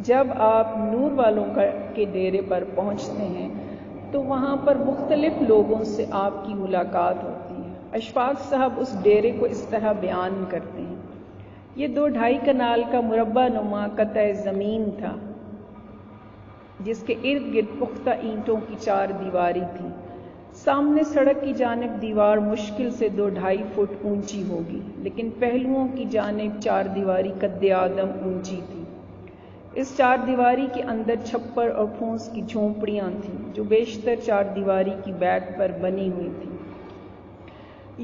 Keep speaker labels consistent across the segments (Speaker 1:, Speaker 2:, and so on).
Speaker 1: جب آپ نور والوں کے ڈیرے پر پہنچتے ہیں تو وہاں پر مختلف لوگوں سے آپ کی ملاقات ہوتی ہے۔ اشفاق صاحب اس ڈیرے کو اس طرح بیان کرتے ہیں، یہ 2-2.5 کنال کا مربع نما قطع زمین تھا جس کے ارد گرد پختہ اینٹوں کی 4 دیواری تھی۔ سامنے سڑک کی جانب دیوار مشکل سے 2-2.5 فٹ اونچی ہوگی، لیکن پہلوؤں کی جانب 4 دیواری قد آدم اونچی تھی۔ اس 4 دیواری کے اندر چھپر اور پھوس کی جھونپڑیاں تھیں جو بیشتر 4 دیواری کی بیک پر بنی ہوئی تھی۔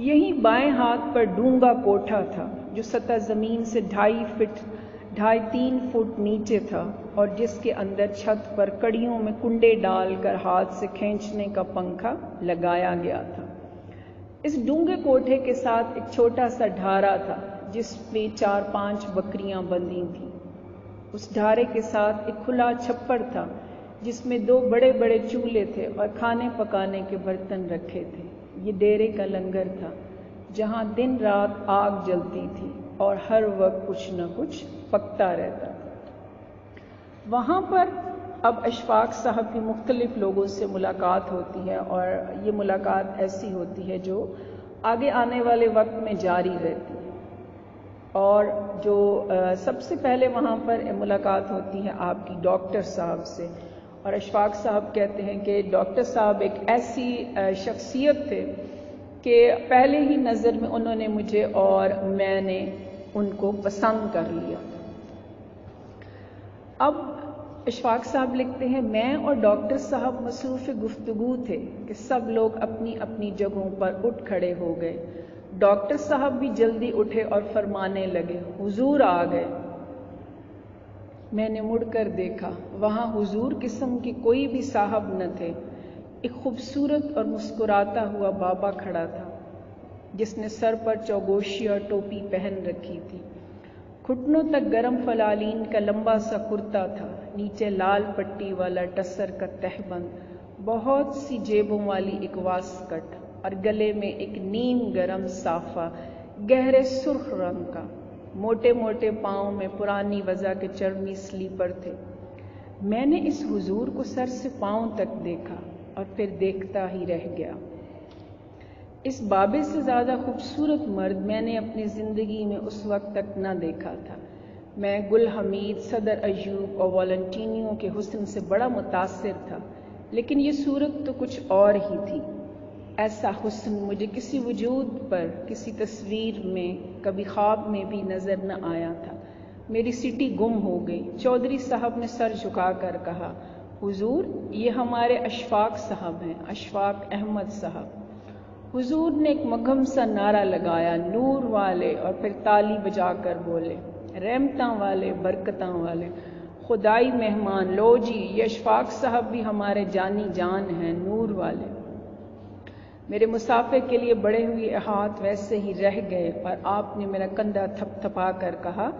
Speaker 1: یہیں بائیں ہاتھ پر ڈونگا کوٹھا تھا جو سطح زمین سے 2.5-3 فٹ نیچے تھا اور جس کے اندر چھت پر کڑیوں میں کنڈے ڈال کر ہاتھ سے کھینچنے کا پنکھا لگایا گیا تھا۔ اس ڈونگے کوٹھے کے ساتھ ایک چھوٹا سا ڈھارا تھا جس میں 4-5 بکریاں بندھی تھیں۔ اس ڈھارے کے ساتھ ایک کھلا چھپر تھا جس میں 2 بڑے بڑے چولہے تھے اور کھانے پکانے کے برتن رکھے تھے۔ یہ ڈیرے کا لنگر تھا جہاں دن رات آگ جلتی تھی اور ہر وقت کچھ نہ کچھ پکتا رہتا تھا۔ وہاں پر اب اشفاق صاحب کی مختلف لوگوں سے ملاقات ہوتی ہے اور یہ ملاقات ایسی ہوتی ہے جو آگے آنے والے وقت میں جاری رہتی ہے۔ اور جو سب سے پہلے وہاں پر ملاقات ہوتی ہے آپ کی ڈاکٹر صاحب سے، اور اشفاق صاحب کہتے ہیں کہ ڈاکٹر صاحب ایک ایسی شخصیت تھے کہ پہلے ہی نظر میں انہوں نے مجھے اور میں نے ان کو پسند کر لیا۔ اب اشفاق صاحب لکھتے ہیں، میں اور ڈاکٹر صاحب مصروف گفتگو تھے کہ سب لوگ اپنی اپنی جگہوں پر اٹھ کھڑے ہو گئے۔ ڈاکٹر صاحب بھی جلدی اٹھے اور فرمانے لگے، حضور آ گئے۔ میں نے مڑ کر دیکھا، وہاں حضور قسم کے کوئی بھی صاحب نہ تھے۔ ایک خوبصورت اور مسکراتا ہوا بابا کھڑا تھا جس نے سر پر چوگوشی اور ٹوپی پہن رکھی تھی۔ گھٹنوں تک گرم فلالین کا لمبا سا کرتا تھا، نیچے لال پٹی والا ٹسر کا تہبند، بہت سی جیبوں والی ایک واسکٹ اور گلے میں ایک نیم گرم صافہ گہرے سرخ رنگ کا۔ موٹے موٹے پاؤں میں پرانی وضع کے چرمی سلیپر تھے۔ میں نے اس حضور کو سر سے پاؤں تک دیکھا اور پھر دیکھتا ہی رہ گیا۔ اس بابے سے زیادہ خوبصورت مرد میں نے اپنی زندگی میں اس وقت تک نہ دیکھا تھا۔ میں گل حمید، صدر ایوب اور والنٹینیو کے حسن سے بڑا متاثر تھا، لیکن یہ صورت تو کچھ اور ہی تھی۔ ایسا حسن مجھے کسی وجود پر، کسی تصویر میں، کبھی خواب میں بھی نظر نہ آیا تھا۔ میری سیٹی گم ہو گئی۔ چودھری صاحب نے سر جھکا کر کہا، حضور یہ ہمارے اشفاق صاحب ہیں، اشفاق احمد صاحب۔ حضور نے ایک مگھم سا نعرہ لگایا، نور والے، اور پھر تالی بجا کر بولے، رحمتاں والے، برکتاں والے، خدائی مہمان، لو جی یہ اشفاق صاحب بھی ہمارے جانی جان ہیں، نور والے۔ میرے مسافر کے لیے بڑے ہوئے ہاتھ ویسے ہی رہ گئے اور آپ نے میرا کندھا تھپ تھپا کر کہا،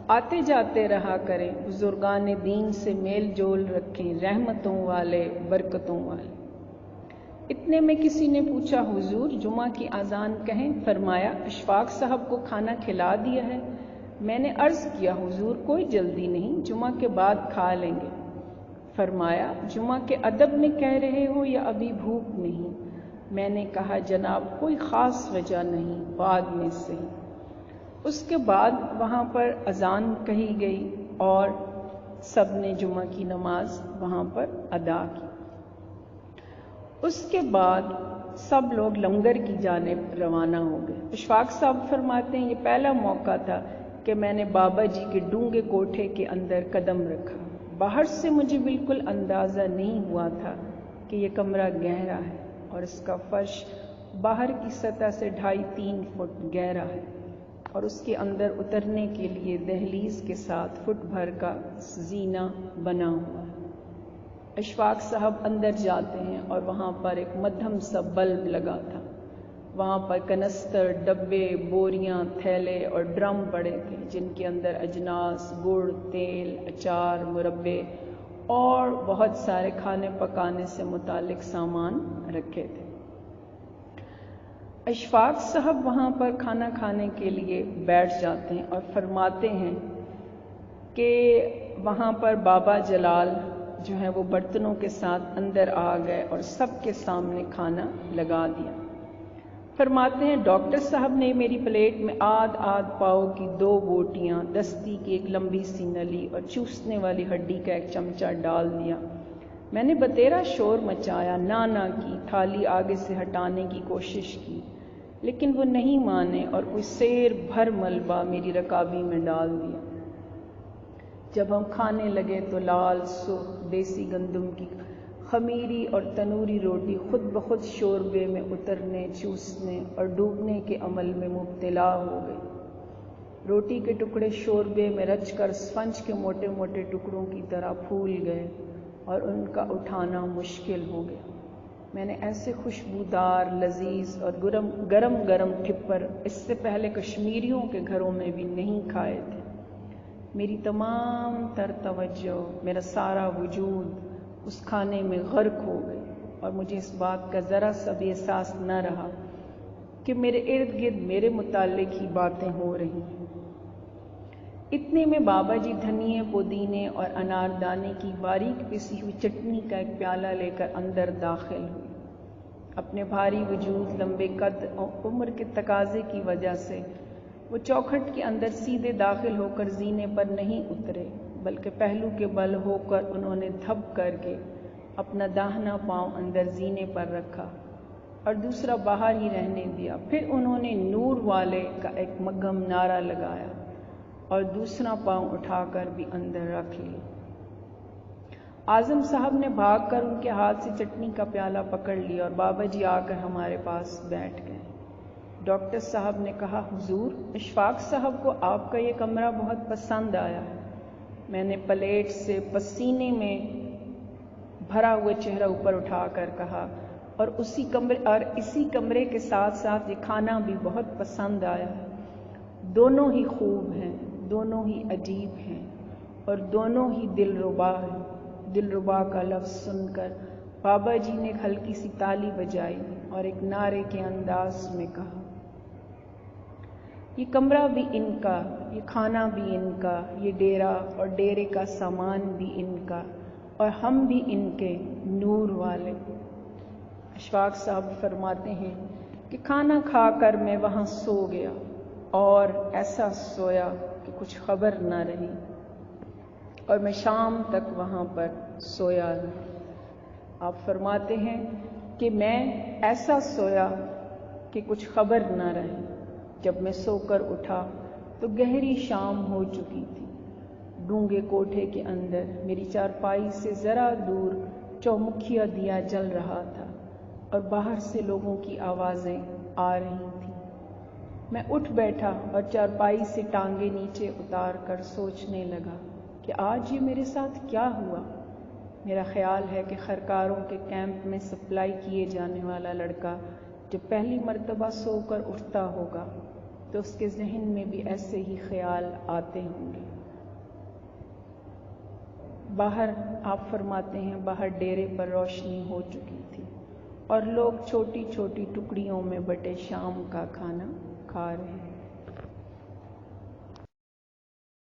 Speaker 1: آتے جاتے رہا کریں، بزرگان دین سے میل جول رکھیں، رحمتوں والے، برکتوں والے۔ اتنے میں کسی نے پوچھا، حضور جمعہ کی اذان کہیں؟ فرمایا، اشفاق صاحب کو کھانا کھلا دیا ہے؟ میں نے عرض کیا، حضور کوئی جلدی نہیں، جمعہ کے بعد کھا لیں گے۔ فرمایا، جمعہ کے ادب میں کہہ رہے ہو یا ابھی بھوک نہیں؟ میں نے کہا، جناب کوئی خاص وجہ نہیں، بعد میں صحیح۔ اس کے بعد وہاں پر اذان کہی گئی اور سب نے جمعہ کی نماز وہاں پر ادا کی۔ اس کے بعد سب لوگ لنگر کی جانب روانہ ہو گئے۔ اشفاق صاحب فرماتے ہیں، یہ پہلا موقع تھا کہ میں نے بابا جی کے ڈونگے کوٹھے کے اندر قدم رکھا۔ باہر سے مجھے بالکل اندازہ نہیں ہوا تھا کہ یہ کمرہ گہرا ہے اور اس کا فرش باہر کی سطح سے 2.5-3 فٹ گہرا ہے اور اس کے اندر اترنے کے لیے دہلیز کے ساتھ فٹ بھر کا زینہ بنا ہوا ہے۔ اشفاق صاحب اندر جاتے ہیں اور وہاں پر ایک مدھم سا بلب لگا تھا۔ وہاں پر کنستر، ڈبے، بوریاں، تھیلے اور ڈرم پڑے تھے جن کے اندر اجناس، گڑ، تیل، اچار، مربے اور بہت سارے کھانے پکانے سے متعلق سامان رکھے تھے۔ اشفاق صاحب وہاں پر کھانا کھانے کے لیے بیٹھ جاتے ہیں اور فرماتے ہیں کہ وہاں پر بابا جلال جو ہے وہ برتنوں کے ساتھ اندر آ گئے اور سب کے سامنے کھانا لگا دیا۔ فرماتے ہیں ڈاکٹر صاحب نے میری پلیٹ میں آدھ پاؤ کی 2 بوٹیاں، دستی کی ایک لمبی سی نلی اور چوسنے والی ہڈی کا ایک چمچہ ڈال دیا۔ میں نے بتیرا شور مچایا، نانا کی، تھالی آگے سے ہٹانے کی کوشش کی، لیکن وہ نہیں مانے اور کوئی سیر بھر ملبہ میری رکابی میں ڈال دیا۔ جب ہم کھانے لگے تو لال سرخ دیسی گندم کی خمیری اور تنوری روٹی خود بخود شوربے میں اترنے، چوسنے اور ڈوبنے کے عمل میں مبتلا ہو گئی۔ روٹی کے ٹکڑے شوربے میں رچ کر اسفنج کے موٹے موٹے ٹکڑوں کی طرح پھول گئے اور ان کا اٹھانا مشکل ہو گیا۔ میں نے ایسے خوشبودار، لذیذ اور گرم ٹھپر اس سے پہلے کشمیریوں کے گھروں میں بھی نہیں کھائے تھے۔ میری تمام تر توجہ، میرا سارا وجود اس کھانے میں غرق ہو گئی اور مجھے اس بات کا ذرا سا بھی احساس نہ رہا کہ میرے ارد گرد میرے متعلق ہی باتیں ہو رہی ہیں۔ اتنے میں بابا جی دھنیے، پودینے اور اناردانے کی باریک پسی ہوئی چٹنی کا ایک پیالہ لے کر اندر داخل ہوئے۔ اپنے بھاری وجود، لمبے قد اور عمر کے تقاضے کی وجہ سے وہ چوکھٹ کے اندر سیدھے داخل ہو کر زینے پر نہیں اترے، بلکہ پہلو کے بل ہو کر انہوں نے دھپ کر کے اپنا داہنا پاؤں اندر زینے پر رکھا اور دوسرا باہر ہی رہنے دیا۔ پھر انہوں نے نور والے کا ایک مگھم نعرہ لگایا اور دوسرا پاؤں اٹھا کر بھی اندر رکھ لی۔ اعظم صاحب نے بھاگ کر ان کے ہاتھ سے چٹنی کا پیالہ پکڑ لیا اور بابا جی آ کر ہمارے پاس بیٹھ گئے۔ ڈاکٹر صاحب نے کہا، حضور، اشفاق صاحب کو آپ کا یہ کمرہ بہت پسند آیا ہے۔ میں نے پلیٹ سے پسینے میں بھرا ہوا چہرہ اوپر اٹھا کر کہا، اور اسی کمرے کے ساتھ ساتھ یہ کھانا بھی بہت پسند آیا ہے۔ دونوں ہی خوب ہیں، دونوں ہی عجیب ہیں اور دونوں ہی دلربا ہیں۔ دلربا کا لفظ سن کر بابا جی نے ایک ہلکی سی تالی بجائی اور ایک نعرے کے انداز میں کہا، یہ کمرہ بھی ان کا، یہ کھانا بھی ان کا، یہ ڈیرا اور ڈیرے کا سامان بھی ان کا، اور ہم بھی ان کے، نور والے۔ اشفاق صاحب فرماتے ہیں کہ کھانا کھا کر میں وہاں سو گیا اور ایسا سویا کہ کچھ خبر نہ رہی، اور میں شام تک وہاں پر سویا رہا۔ آپ فرماتے ہیں کہ میں ایسا سویا کہ کچھ خبر نہ رہی۔ جب میں سو کر اٹھا تو گہری شام ہو چکی تھی۔ ڈونگے کوٹھے کے اندر میری چارپائی سے ذرا دور چومکھیا دیا جل رہا تھا اور باہر سے لوگوں کی آوازیں آ رہی تھیں۔ میں اٹھ بیٹھا اور چارپائی سے ٹانگیں نیچے اتار کر سوچنے لگا کہ آج یہ میرے ساتھ کیا ہوا۔ میرا خیال ہے کہ خرکاروں کے کیمپ میں سپلائی کیے جانے والا لڑکا جب پہلی مرتبہ سو کر اٹھتا ہوگا تو اس کے ذہن میں بھی ایسے ہی خیال آتے ہوں گے۔ باہر آپ فرماتے ہیں باہر ڈیرے پر روشنی ہو چکی تھی اور لوگ چھوٹی چھوٹی ٹکڑیوں میں بٹے شام کا کھانا کھا رہے ہیں۔